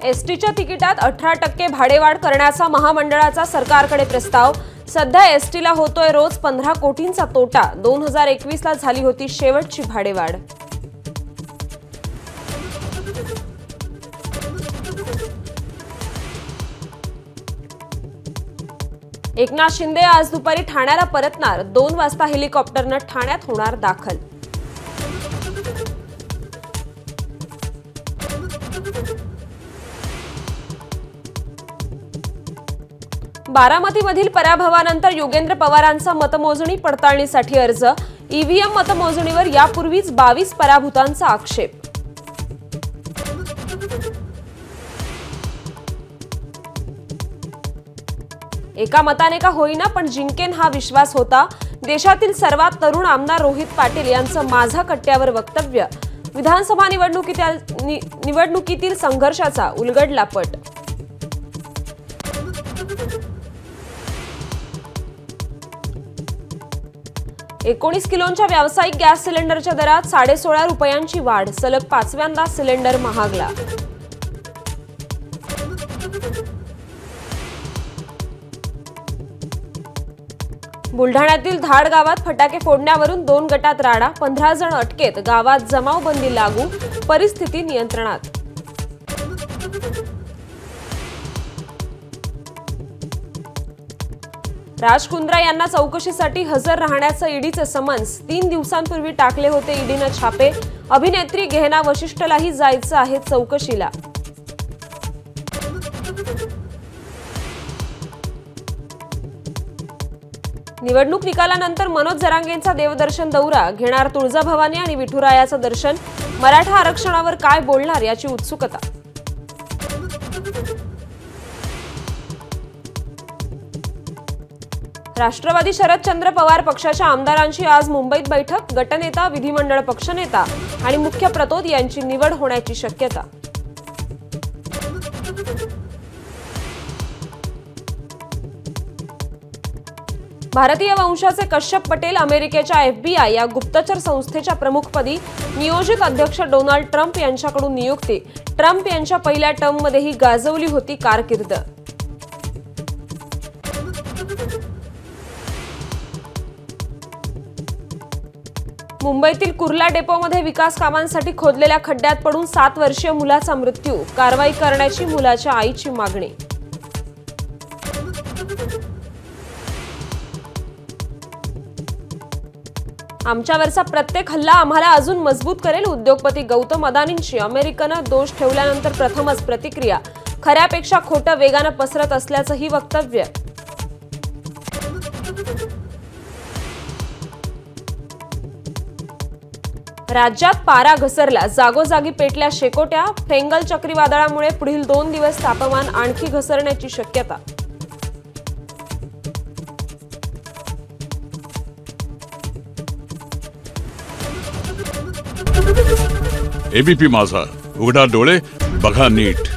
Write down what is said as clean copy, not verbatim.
एसटीच्या तिकिटात 18% भाडेवाढ करण्याचा महामंडळाचा सरकारकडे प्रस्ताव। सध्या एसटीला होतोय रोज 15 कोटींचा तोटा। 2021 ला झाली होती शेवटची भाडेवाढ। एकनाथ शिंदे आज दुपारी ठाण्याला परतणार। 2 वाजता हेलिकॉप्टरने ठाण्यात होणार दाखल। बारामतीमधील पराभवानंतर योगेंद्र पवारांचा मतमोजणी पडताळणीसाठी अर्ज। ईव्हीएम मतमोजणीवर यापूर्वीच 22 पराभूतांचा आक्षेप। एका मताने का होईना पण जिंकेन हा विश्वास होता। देशातील सर्वात तरुण आमदार रोहित पाटील यांचं माझा कट्ट्यावर वक्तव्य। विधानसभा निवडणुकीतील संघर्षाचा उलगडला पट। $19 किलोच्या व्यावसायिक गॅस सिलेंडरच्या दरात 16.5 रुपयांची वाढ। सलग 5व्यांदा सिलेंडर महागला। बुलढाण्यातील धाड गावात फटाके फोडण्यावरून 2 गटात राडा। 15 जण अटकेत। गावात जमावबंदी लागू। परिस्थिती नियंत्रणात। राज कुंद्रा यांना चौकशीसाठी हजर राहण्याचं ईडीचं समन्स। 3 दिवसांपूर्वी टाकले होते ईडीने छापे। अभिनेत्री गेहना वशिष्ठलाही जायचं आहे चौकशीला। निवडणूक निकालानंतर मनोज जरांगेंचा देवदर्शन दौरा। घेणार तुळजाभवानी आणि विठुरायाचं दर्शन। मराठा आरक्षणावर काय बोलणार याची उत्सुकता। राष्ट्रवादी शरदचंद्र पवार पक्षाच्या आमदारांची आज मुंबईत बैठक। गटनेता, विधिमंडळ पक्षनेता आणि मुख्य प्रतोद यांची निवड होण्याची शक्यता। भारतीय वंशाचे कश्यप पटेल अमेरिकेच्या FBI या गुप्तचर संस्थेच्या प्रमुखपदी। नियोजित अध्यक्ष डोनाल्ड ट्रम्प यांच्याकडून नियुक्ती। ट्रम्प यांच्या पहिल्या टर्ममध्येही गाजवली होती कारकीर्द। मुंबईतील कुर्ला डेपोमध्ये विकास कामांसाठी खोदलेल्या खड्ड्यात पडून 7 वर्षीय मुलाचा मृत्यू। कारवाई करण्याची मुलाच्या आईची मागणी। आमच्यावरचा प्रत्येक हल्ला आम्हाला अजून मजबूत करेल। उद्योगपती गौतम अदानींची अमेरिकेनं दोष ठेवल्यानंतर प्रथमच प्रतिक्रिया। खऱ्यापेक्षा खोटं वेगानं पसरत असल्याचंही वक्तव्य। राज्यात पारा घसरला। जागोजागी पेटल्या शेकोट्या। फेंगल चक्रीवादळामुळे पुढील 2 दिवस तापमान आणखी घसरण्याची शक्यता। एबीपी माझा, उघडा डोळे बघा नीट।